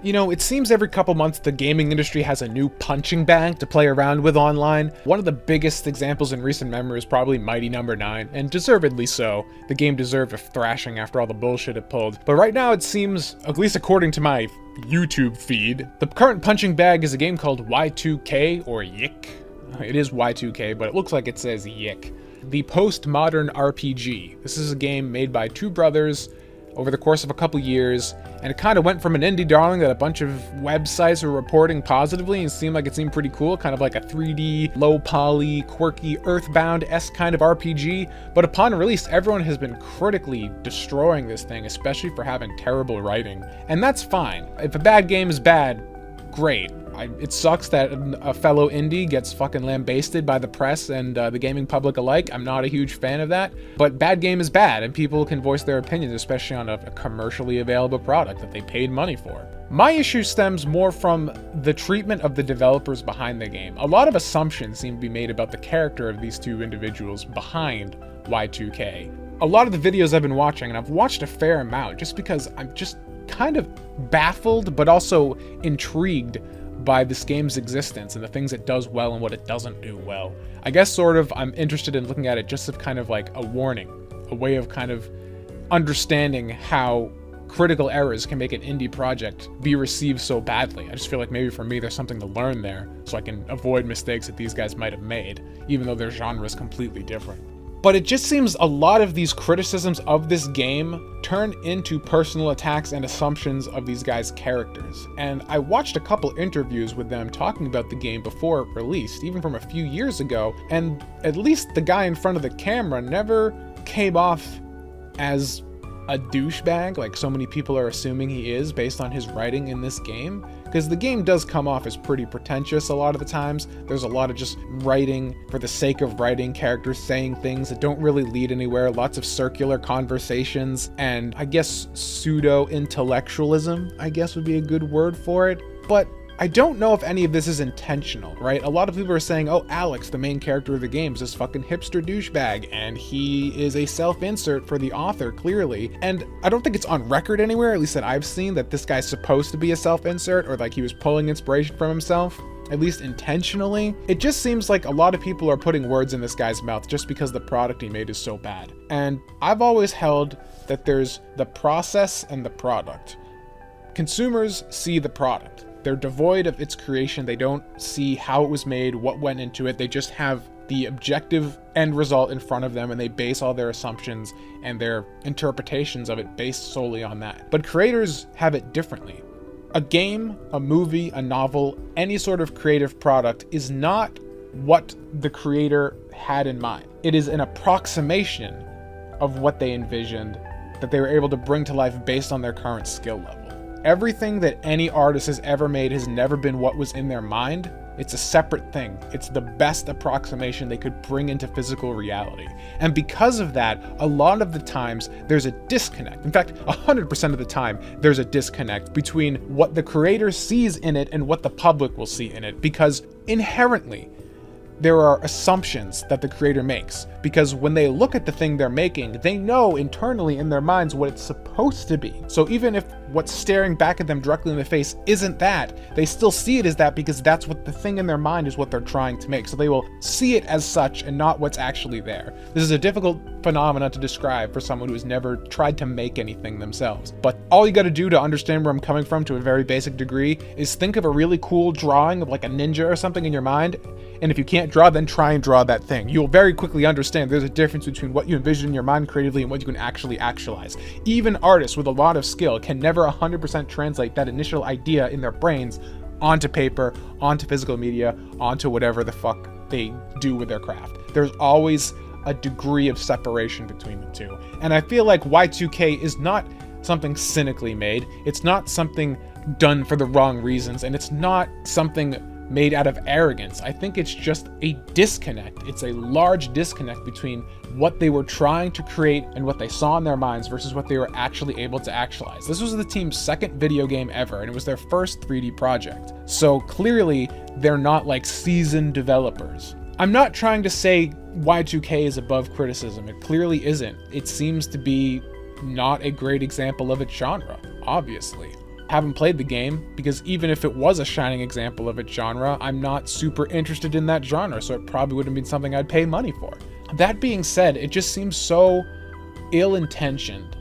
You know, it seems every couple months the gaming industry has a new punching bag to play around with online. One of the biggest examples in recent memory is probably Mighty Number 9, and deservedly so. The game deserved a thrashing after all the bullshit it pulled. But right now it seems, at least according to my YouTube feed, the current punching bag is a game called Y2K, or Yik. It is Y2K, but it looks like it says Yik. The Postmodern RPG. This is a game made by two brothers over the course of a couple years, and it kind of went from an indie darling that a bunch of websites were reporting positively and seemed pretty cool, kind of like a 3D, low poly, quirky, Earthbound-esque kind of RPG, but upon release, everyone has been critically destroying this thing, especially for having terrible writing. And that's fine. If a bad game is bad, great. It sucks that a fellow indie gets fucking lambasted by the press and the gaming public alike. I'm not a huge fan of that, but bad game is bad, and people can voice their opinions, especially on a commercially available product that they paid money for. My issue stems more from the treatment of the developers behind the game. A lot of assumptions seem to be made about the character of these two individuals behind Y2K. A lot of the videos I've been watching, and I've watched a fair amount, just because I'm just kind of baffled, but also intrigued by this game's existence and the things it does well and what it doesn't do well. I guess I'm interested in looking at it just as kind of like a warning, a way of kind of understanding how critical errors can make an indie project be received so badly. I just feel like maybe for me there's something to learn there, so I can avoid mistakes that these guys might have made, even though their genre is completely different. But it just seems a lot of these criticisms of this game turn into personal attacks and assumptions of these guys' characters. And I watched a couple interviews with them talking about the game before it released, even from a few years ago, and at least the guy in front of the camera never came off as a douchebag like so many people are assuming he is based on his writing in this game. Because the game does come off as pretty pretentious a lot of the times. There's a lot of just writing for the sake of writing, characters saying things that don't really lead anywhere, lots of circular conversations, and I guess pseudo-intellectualism, I guess would be a good word for it. But I don't know if any of this is intentional, right? A lot of people are saying, oh, Alex, the main character of the game, is this fucking hipster douchebag, and he is a self-insert for the author, clearly. And I don't think it's on record anywhere, at least that I've seen, that this guy's supposed to be a self-insert, or like he was pulling inspiration from himself, at least intentionally. It just seems like a lot of people are putting words in this guy's mouth just because the product he made is so bad. And I've always held that there's the process and the product. Consumers see the product. They're devoid of its creation. They don't see how it was made, what went into it. They just have the objective end result in front of them, and they base all their assumptions and their interpretations of it based solely on that. But creators have it differently. A game, a movie, a novel, any sort of creative product is not what the creator had in mind. It is an approximation of what they envisioned that they were able to bring to life based on their current skill level. Everything that any artist has ever made has never been what was in their mind. It's a separate thing. It's the best approximation they could bring into physical reality. And because of that, a lot of the times there's a disconnect. In fact, 100% of the time, there's a disconnect between what the creator sees in it and what the public will see in it. Because inherently, there are assumptions that the creator makes, because when they look at the thing they're making, they know internally in their minds what it's supposed to be. So even if what's staring back at them directly in the face isn't that, they still see it as that because that's what the thing in their mind is, what they're trying to make. So they will see it as such and not what's actually there. This is a difficult phenomenon to describe for someone who has never tried to make anything themselves. But all you gotta do to understand where I'm coming from to a very basic degree is think of a really cool drawing of like a ninja or something in your mind. And if you can't draw, then try and draw that thing. You'll very quickly understand there's a difference between what you envision in your mind creatively and what you can actually actualize. Even artists with a lot of skill can never 100% translate that initial idea in their brains onto paper, onto physical media, onto whatever the fuck they do with their craft. There's always a degree of separation between the two. And I feel like Y2K is not something cynically made. It's not something done for the wrong reasons, and it's not something made out of arrogance. I think it's just a disconnect. It's a large disconnect between what they were trying to create and what they saw in their minds versus what they were actually able to actualize. This was the team's second video game ever, and it was their first 3D project. So clearly, they're not like seasoned developers. I'm not trying to say Y2K is above criticism. It clearly isn't. It seems to be not a great example of its genre, obviously. Haven't played the game, because even if it was a shining example of its genre, I'm not super interested in that genre, so it probably wouldn't be something I'd pay money for. That being said, it just seems so ill-intentioned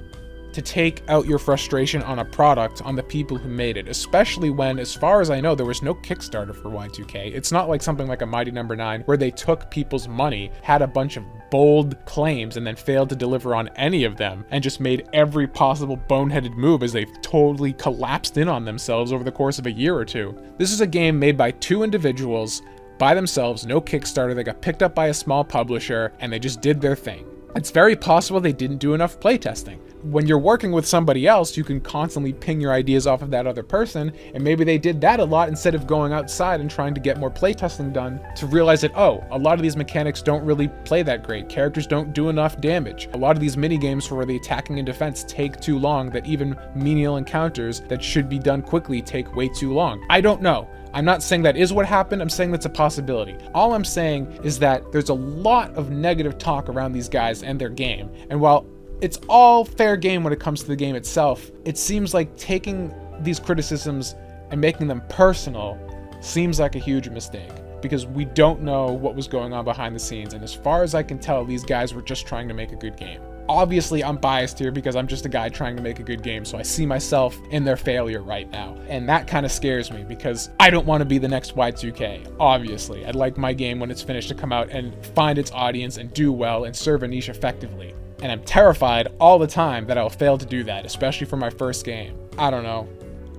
to take out your frustration on a product on the people who made it, especially when, as far as I know, there was no Kickstarter for Y2K. It's not like something like a Mighty Number 9 where they took people's money, had a bunch of bold claims, and then failed to deliver on any of them, and just made every possible boneheaded move as they've totally collapsed in on themselves over the course of a year or two. This is a game made by two individuals, by themselves, no Kickstarter. They got picked up by a small publisher, and they just did their thing. It's very possible they didn't do enough playtesting. When you're working with somebody else, you can constantly ping your ideas off of that other person, and maybe they did that a lot instead of going outside and trying to get more playtesting done to realize that, oh, a lot of these mechanics don't really play that great. Characters don't do enough damage. A lot of these mini-games for the attacking and defense take too long, that even menial encounters that should be done quickly take way too long. I don't know. I'm not saying that is what happened, I'm saying that's a possibility. All I'm saying is that there's a lot of negative talk around these guys and their game, and while it's all fair game when it comes to the game itself, it seems like taking these criticisms and making them personal seems like a huge mistake, because we don't know what was going on behind the scenes, and as far as I can tell, these guys were just trying to make a good game. Obviously, I'm biased here because I'm just a guy trying to make a good game, so I see myself in their failure right now. And that kind of scares me because I don't want to be the next Y2K. Obviously, I'd like my game when it's finished to come out and find its audience and do well and serve a niche effectively. And I'm terrified all the time that I'll fail to do that, especially for my first game. I don't know.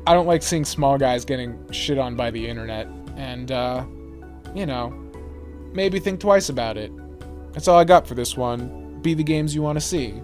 I don't like seeing small guys getting shit on by the internet. And, you know, maybe think twice about it. That's all I got for this one. Be the games you want to see.